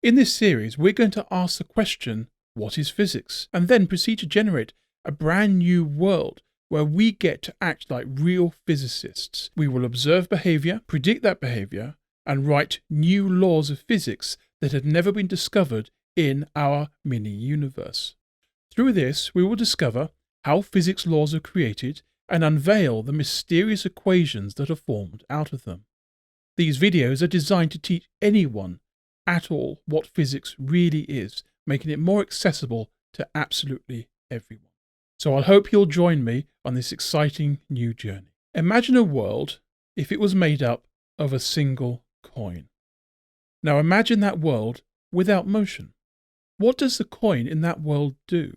In this series, we're going to ask the question, what is physics? And then proceed to generate a brand new world where we get to act like real physicists. We will observe behavior, predict that behavior, and write new laws of physics that had never been discovered in our mini-universe. Through this, we will discover how physics laws are created and unveil the mysterious equations that are formed out of them. These videos are designed to teach anyone at all what physics really is, making it more accessible to absolutely everyone. So I hope you'll join me on this exciting new journey. Imagine a world if it was made up of a single coin. Now imagine that world without motion. What does the coin in that world do?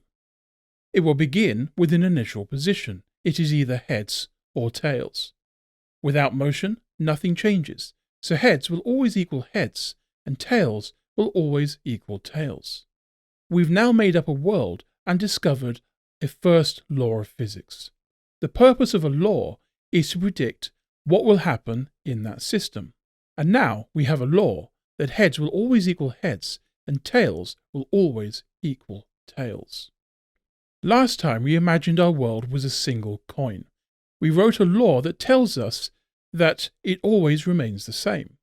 It will begin with an initial position. It is either heads or tails. Without motion, nothing changes. So heads will always equal heads, and tails will always equal tails. We've now made up a world and discovered a first law of physics. The purpose of a law is to predict what will happen in that system. And now we have a law that heads will always equal heads and tails will always equal tails. Last time we imagined our world was a single coin. We wrote a law that tells us that it always remains the same.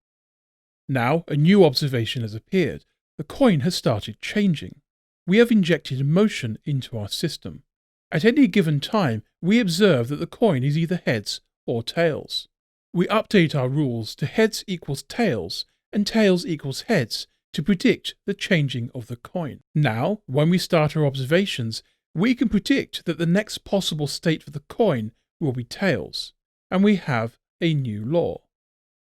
Now a new observation has appeared. The coin has started changing. We have injected motion into our system. At any given time, we observe that the coin is either heads or tails. We update our rules to heads equals tails and tails equals heads to predict the changing of the coin. Now, when we start our observations, we can predict that the next possible state for the coin will be tails, and we have a new law.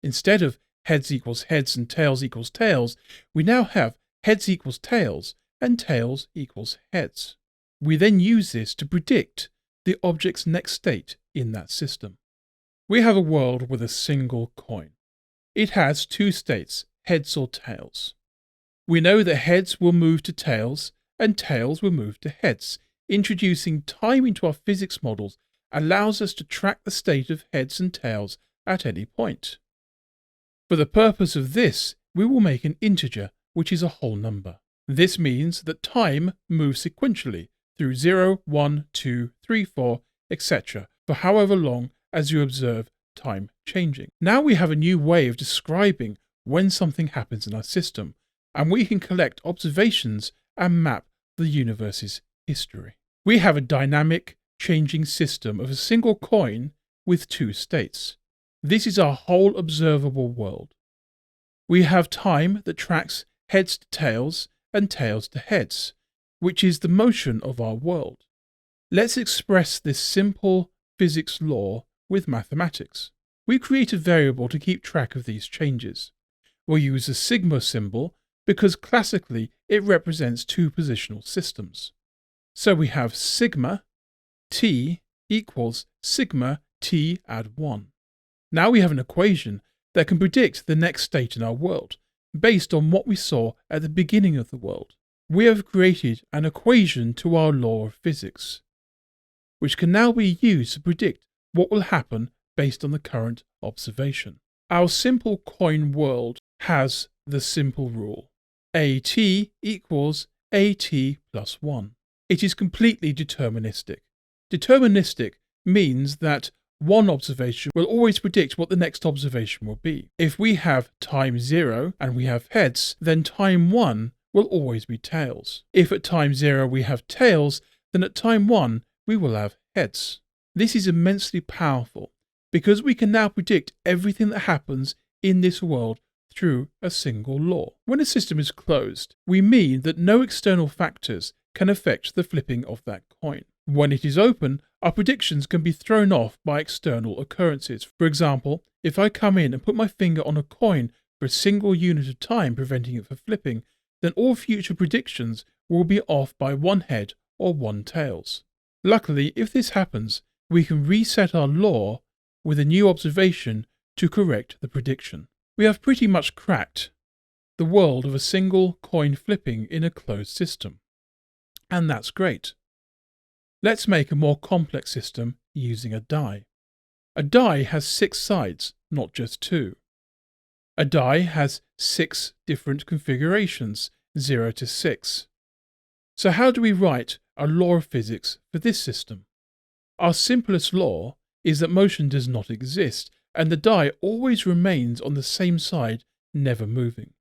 Instead of heads equals heads and tails equals tails, we now have heads equals tails and tails equals heads. We then use this to predict the object's next state in that system. We have a world with a single coin. It has two states, heads or tails. We know that heads will move to tails and tails will move to heads. Introducing time into our physics models allows us to track the state of heads and tails at any point. For the purpose of this, we will make an integer, which is a whole number. This means that time moves sequentially through 0, 1, 2, 3, 4, etc. for however long as you observe time changing. Now we have a new way of describing when something happens in our system, and we can collect observations and map the universe's history. We have a dynamic, changing system of a single coin with two states. This is our whole observable world. We have time that tracks heads to tails and tails to heads, which is the motion of our world. Let's express this simple physics law with mathematics. We create a variable to keep track of these changes. We'll use a sigma symbol because classically it represents two positional systems. So we have sigma t equals sigma t add 1. Now we have an equation that can predict the next state in our world based on what we saw at the beginning of the world. We have created an equation to our law of physics, which can now be used to predict what will happen based on the current observation. Our simple coin world has the simple rule: AT equals AT plus 1. It is completely deterministic. Deterministic means that one observation will always predict what the next observation will be. If we have time 0 and we have heads, then time 1 will always be tails. If at time 0 we have tails, then at time 1 we will have heads. This is immensely powerful because we can now predict everything that happens in this world through a single law. When a system is closed, we mean that no external factors can affect the flipping of that coin. When it is open, our predictions can be thrown off by external occurrences. For example, if I come in and put my finger on a coin for a single unit of time, preventing it from flipping, then all future predictions will be off by one head or one tails. Luckily, if this happens, we can reset our law with a new observation to correct the prediction. We have pretty much cracked the world of a single coin flipping in a closed system. And that's great. Let's make a more complex system using a die. A die has 6 sides, not just 2. A die has 6 different configurations, 0 to 6. So how do we write a law of physics for this system? Our simplest law is that motion does not exist, and the die always remains on the same side, never moving.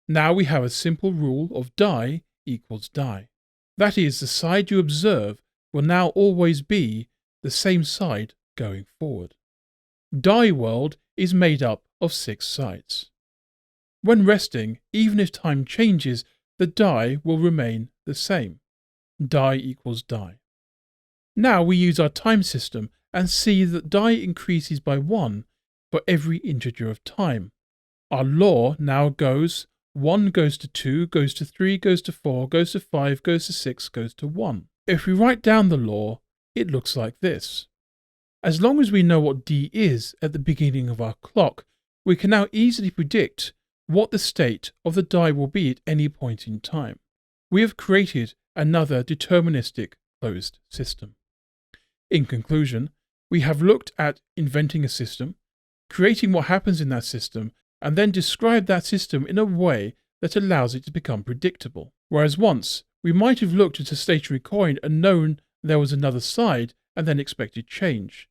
Now we have a simple rule of die equals die. That is, the side you observe will now always be the same side going forward. Die world is made up of 6 sides. When resting, even if time changes, the die will remain the same. Die equals die. Now we use our time system and see that die increases by 1 for every integer of time. Our law now goes 1 goes to 2, goes to 3, goes to 4, goes to 5, goes to 6, goes to 1. If we write down the law, it looks like this. As long as we know what D is at the beginning of our clock, we can now easily predict what the state of the die will be at any point in time. We have created another deterministic closed system. In conclusion, we have looked at inventing a system, creating what happens in that system, and then describe that system in a way that allows it to become predictable. Whereas once, we might have looked at a stationary coin and known there was another side and then expected change.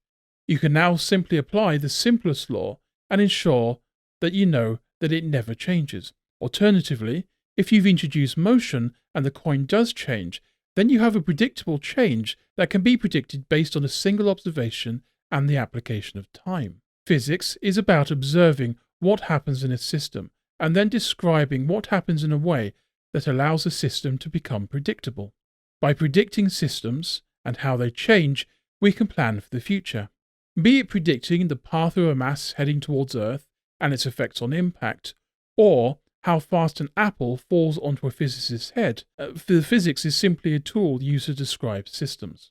You can now simply apply the simplest law and ensure that you know that it never changes. Alternatively, if you've introduced motion and the coin does change, then you have a predictable change that can be predicted based on a single observation and the application of time. Physics is about observing what happens in a system and then describing what happens in a way that allows a system to become predictable. By predicting systems and how they change, we can plan for the future. Be it predicting the path of a mass heading towards Earth and its effects on impact, or how fast an apple falls onto a physicist's head. Physics is simply a tool used to describe systems.